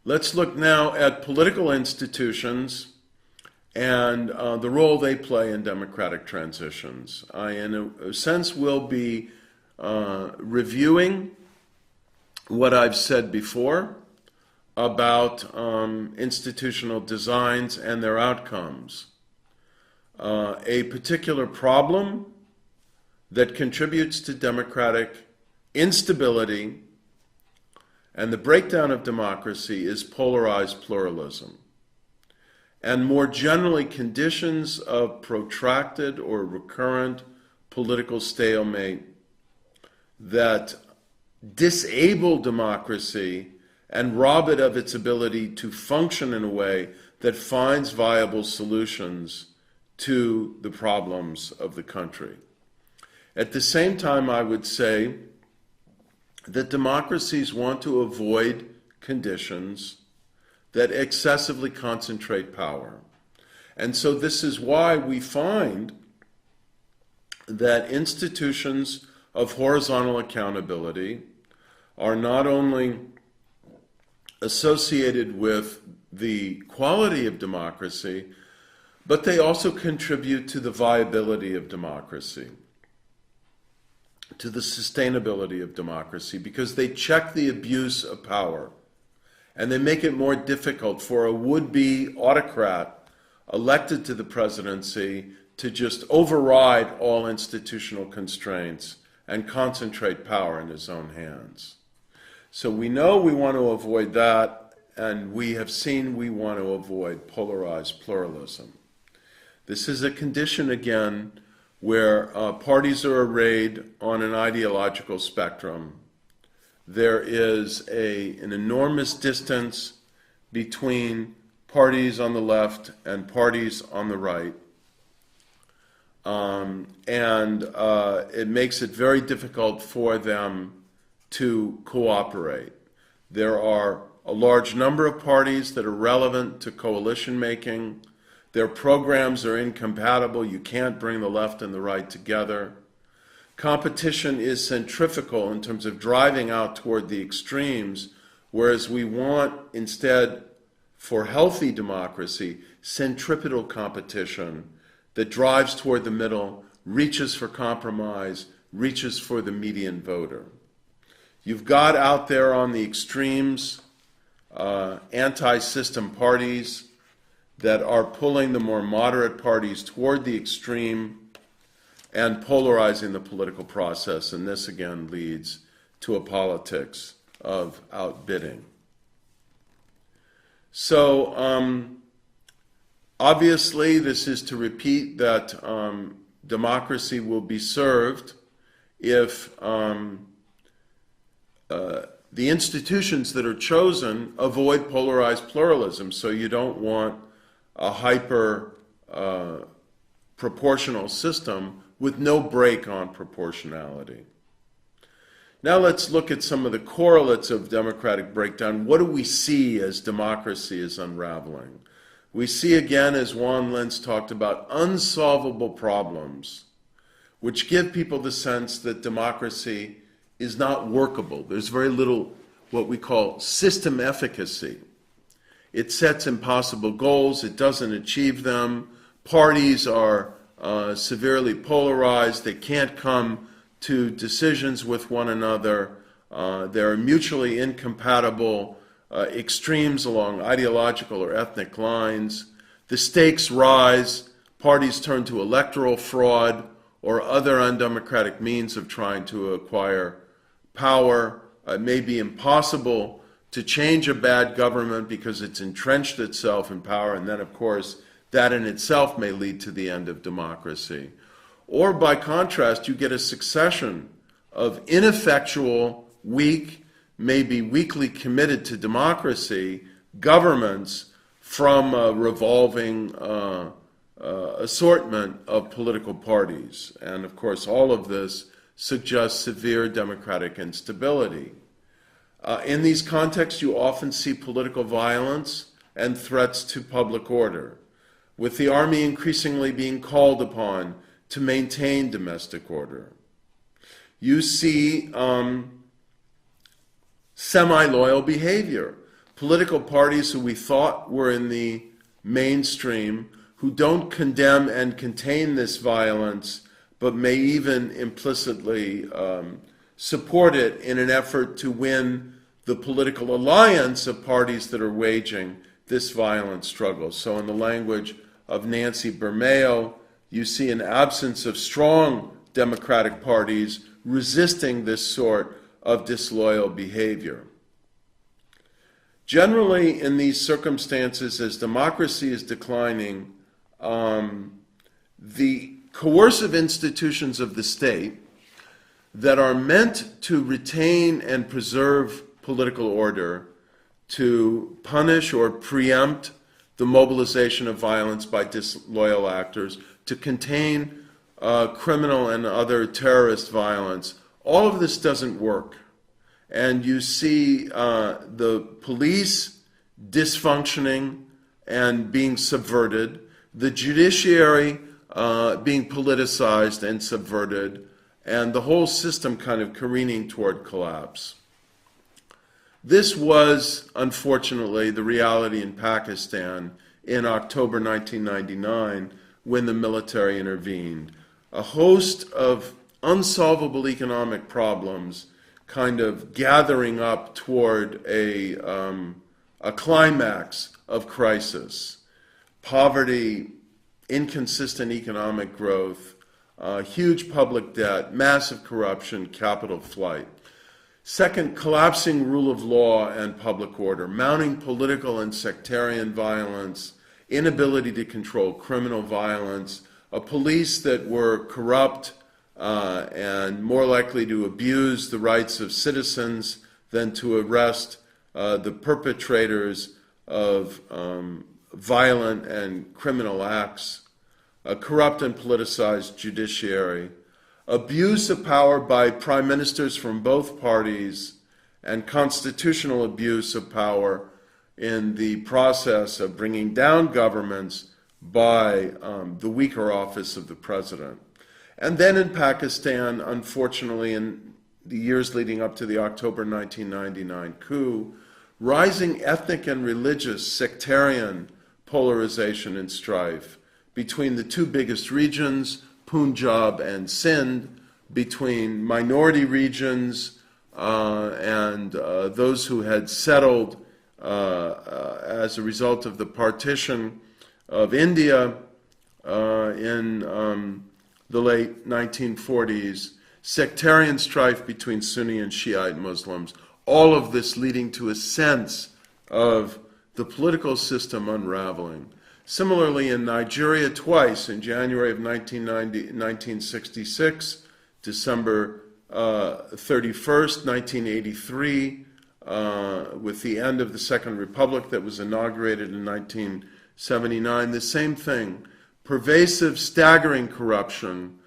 Let's look now at political institutions and the role they play in democratic transitions. In a sense, will be reviewing what I've said before about institutional designs and their outcomes. A particular problem that contributes to democratic instability and the breakdown of democracy is polarized pluralism. And more generally, conditions of protracted or recurrent political stalemate that disable democracy and rob it of its ability to function in a way that finds viable solutions to the problems of the country. At the same time, I would say that democracies want to avoid conditions that excessively concentrate power. And so this is why we find that institutions of horizontal accountability are not only associated with the quality of democracy, but they also contribute to the viability of democracy, to the sustainability of democracy, because they check the abuse of power and they make it more difficult for a would-be autocrat elected to the presidency to just override all institutional constraints and concentrate power in his own hands. So we know we want to avoid that, and we have seen we want to avoid polarized pluralism. This is a condition, again, where parties are arrayed on an ideological spectrum. There is an enormous distance between parties on the left and parties on the right. It makes it very difficult for them to cooperate. There are a large number of parties that are relevant to coalition making. Their programs are incompatible. You can't bring the left and the right together. Competition is centrifugal in terms of driving out toward the extremes, whereas we want instead, for healthy democracy, centripetal competition that drives toward the middle, reaches for compromise, reaches for the median voter. You've got out there on the extremes anti-system parties that are pulling the more moderate parties toward the extreme and polarizing the political process. And this again leads to a politics of outbidding. So obviously this is to repeat that democracy will be served if the institutions that are chosen avoid polarized pluralism. So you don't want a hyper proportional system with no break on proportionality. Now let's look at some of the correlates of democratic breakdown. What do we see as democracy is unraveling? We see again, as Juan Lentz talked about, unsolvable problems which give people the sense that democracy is not workable. There's very little what we call system efficacy. It sets impossible goals, it doesn't achieve them. Parties are severely polarized, they can't come to decisions with one another. There are mutually incompatible extremes along ideological or ethnic lines. The stakes rise, parties turn to electoral fraud or other undemocratic means of trying to acquire power. It may be impossible to change a bad government because it's entrenched itself in power, and then of course that in itself may lead to the end of democracy. Or by contrast, you get a succession of ineffectual, weak, maybe weakly committed to democracy governments from a revolving assortment of political parties. And of course, all of this suggests severe democratic instability. In these contexts, you often see political violence and threats to public order, with the army increasingly being called upon to maintain domestic order. You see semi-loyal behavior. political parties who we thought were in the mainstream, who don't condemn and contain this violence, but may even implicitly support it in an effort to win the political alliance of parties that are waging this violent struggle. So in the language of Nancy Bermeo, you see an absence of strong democratic parties resisting this sort of disloyal behavior. Generally, in these circumstances, as democracy is declining, the coercive institutions of the state that are meant to retain and preserve political order, to punish or preempt the mobilization of violence by disloyal actors, to contain criminal and other terrorist violence, all of this doesn't work. And you see the police dysfunctioning and being subverted, the judiciary being politicized and subverted, and the whole system kind of careening toward collapse. This was, unfortunately, the reality in Pakistan in October 1999 when the military intervened. A host of unsolvable economic problems kind of gathering up toward a climax of crisis. Poverty, inconsistent economic growth, huge public debt, massive corruption, capital flight. Second, collapsing rule of law and public order, mounting political and sectarian violence, inability to control criminal violence, a police that were corrupt and more likely to abuse the rights of citizens than to arrest the perpetrators of violent and criminal acts, a corrupt and politicized judiciary, abuse of power by prime ministers from both parties, and constitutional abuse of power in the process of bringing down governments by the weaker office of the president. And then in Pakistan, unfortunately, in the years leading up to the October 1999 coup, rising ethnic and religious sectarian polarization and strife between the two biggest regions, Punjab and Sindh, between minority regions and those who had settled as a result of the partition of India in the late 1940s, sectarian strife between Sunni and Shiite Muslims, all of this leading to a sense of the political system unraveling. Similarly, in Nigeria, twice, in January of 1966, December 31st, 1983, with the end of the Second Republic that was inaugurated in 1979, the same thing. Pervasive, staggering corruption,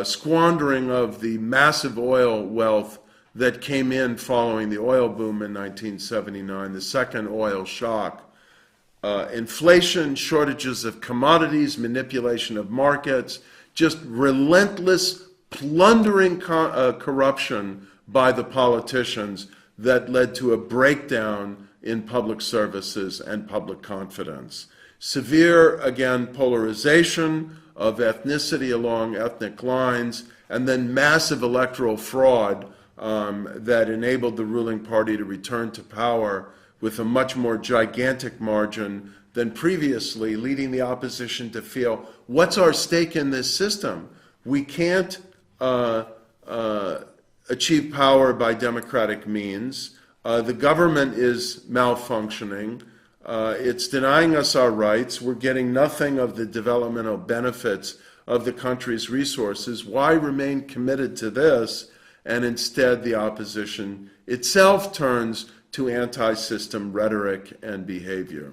squandering of the massive oil wealth that came in following the oil boom in 1979, the second oil shock. Inflation, shortages of commodities, manipulation of markets, just relentless plundering corruption by the politicians that led to a breakdown in public services and public confidence. Severe, again, polarization of ethnicity along ethnic lines, and then massive electoral fraud that enabled the ruling party to return to power with a much more gigantic margin than previously, leading the opposition to feel, what's our stake in this system? We can't achieve power by democratic means. The government is malfunctioning. It's denying us our rights. We're getting nothing of the developmental benefits of the country's resources. Why remain committed to this? And instead, the opposition itself turns to anti-system rhetoric and behavior.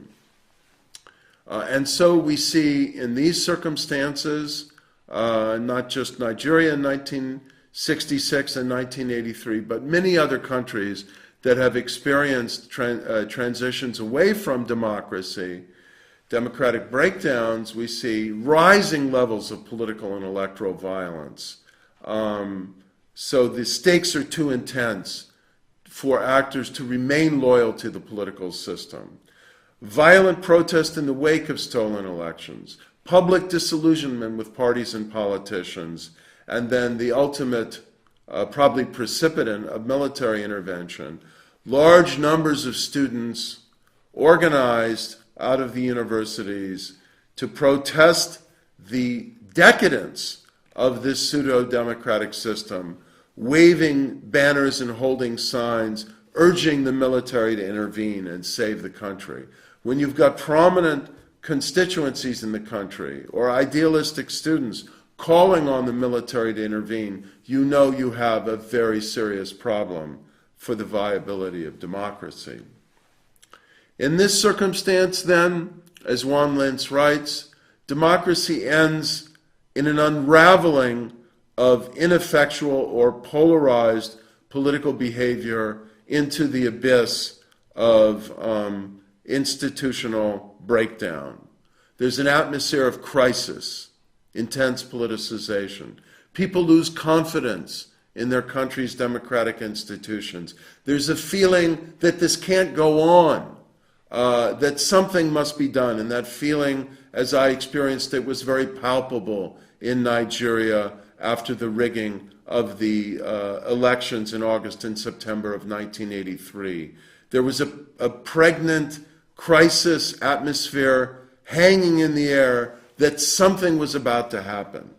And so we see in these circumstances, not just Nigeria in 1966 and 1983, but many other countries that have experienced transitions away from democracy, democratic breakdowns, we see rising levels of political and electoral violence. So the stakes are too intense for actors to remain loyal to the political system. Violent protest in the wake of stolen elections, public disillusionment with parties and politicians, and then the ultimate, probably precipitant of military intervention. Large numbers of students organized out of the universities to protest the decadence of this pseudo-democratic system, waving banners and holding signs, urging the military to intervene and save the country. When you've got prominent constituencies in the country or idealistic students calling on the military to intervene, you know you have a very serious problem for the viability of democracy. In this circumstance, then, as Juan Lentz writes, democracy ends in an unraveling of ineffectual or polarized political behavior into the abyss of institutional breakdown. There's an atmosphere of crisis, intense politicization. People lose confidence in their country's democratic institutions. There's a feeling that this can't go on, that something must be done. And that feeling, as I experienced it, was very palpable in Nigeria after the rigging of the elections in August and September of 1983. There was a pregnant crisis atmosphere hanging in the air that something was about to happen.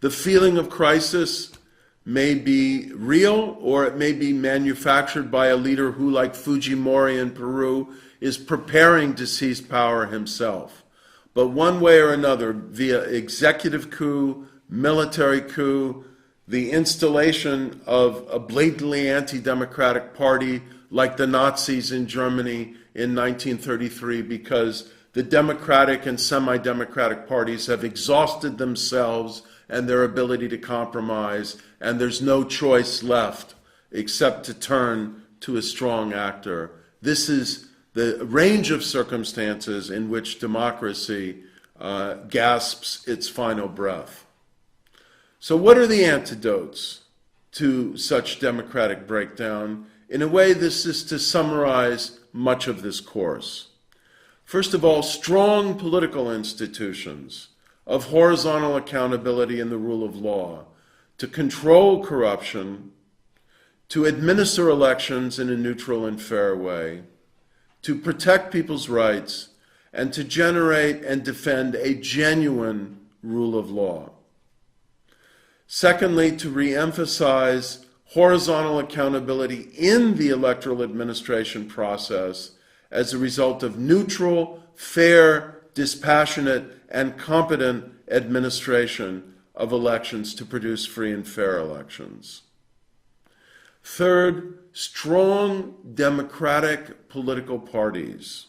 The feeling of crisis may be real, or it may be manufactured by a leader who, like Fujimori in Peru, is preparing to seize power himself. But one way or another, via executive coup, military coup, the installation of a blatantly anti-democratic party like the Nazis in Germany in 1933, because the democratic and semi-democratic parties have exhausted themselves and their ability to compromise, and there's no choice left except to turn to a strong actor. This is the range of circumstances in which democracy gasps its final breath. So what are the antidotes to such democratic breakdown? In a way, this is to summarize much of this course. First of all, strong political institutions of horizontal accountability and the rule of law, to control corruption, to administer elections in a neutral and fair way, to protect people's rights, and to generate and defend a genuine rule of law. Secondly, to re-emphasize horizontal accountability in the electoral administration process as a result of neutral, fair, dispassionate, and competent administration of elections to produce free and fair elections. Third, strong democratic political parties,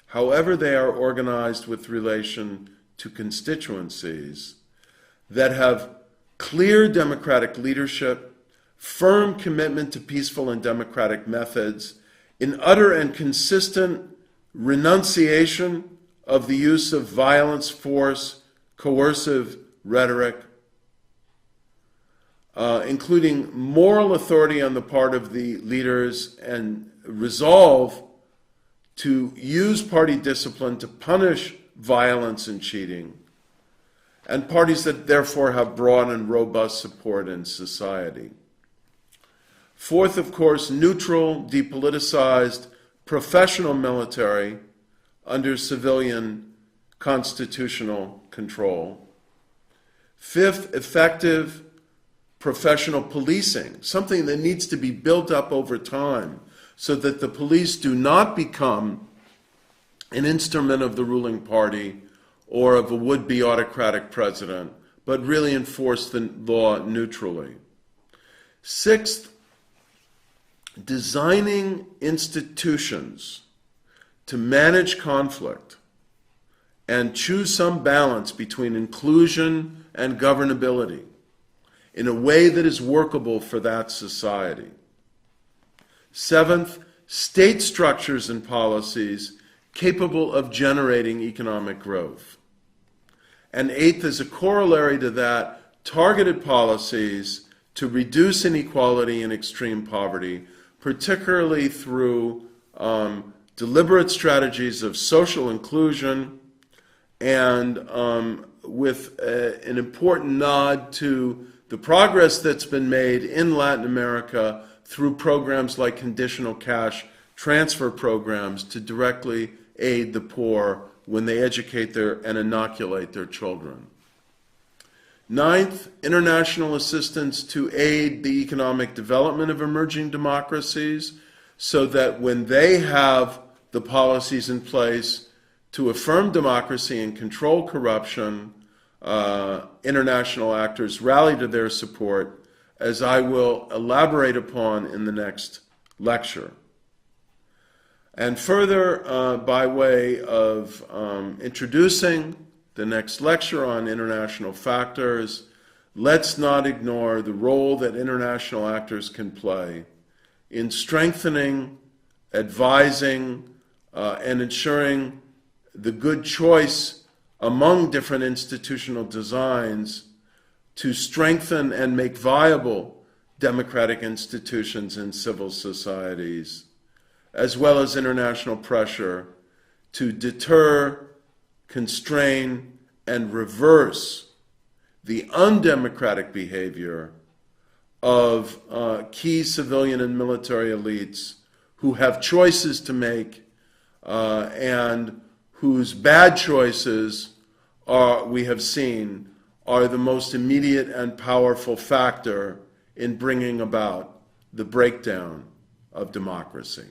however they are organized with relation to constituencies, that have clear democratic leadership, firm commitment to peaceful and democratic methods, in utter and consistent renunciation of the use of violence, force, coercive rhetoric, including moral authority on the part of the leaders and resolve to use party discipline to punish violence and cheating, and parties that therefore have broad and robust support in society. Fourth, of course, neutral, depoliticized, professional military under civilian constitutional control. Fifth, effective professional policing, something that needs to be built up over time so that the police do not become an instrument of the ruling party or of a would-be autocratic president, but really enforce the law neutrally. Sixth, designing institutions to manage conflict and choose some balance between inclusion and governability in a way that is workable for that society. Seventh, state structures and policies capable of generating economic growth. And eighth, as a corollary to that, targeted policies to reduce inequality and extreme poverty, particularly through deliberate strategies of social inclusion and with an important nod to the progress that's been made in Latin America through programs like conditional cash transfer programs to directly aid the poor when they educate and inoculate their children. Ninth, international assistance to aid the economic development of emerging democracies so that when they have the policies in place to affirm democracy and control corruption, international actors rally to their support, as I will elaborate upon in the next lecture. And further, by way of introducing the next lecture on international factors, let's not ignore the role that international actors can play in strengthening, advising, and ensuring the good choice among different institutional designs to strengthen and make viable democratic institutions in civil societies, as well as international pressure to deter, constrain, and reverse the undemocratic behavior of key civilian and military elites who have choices to make and whose bad choices we have seen are the most immediate and powerful factor in bringing about the breakdown of democracy.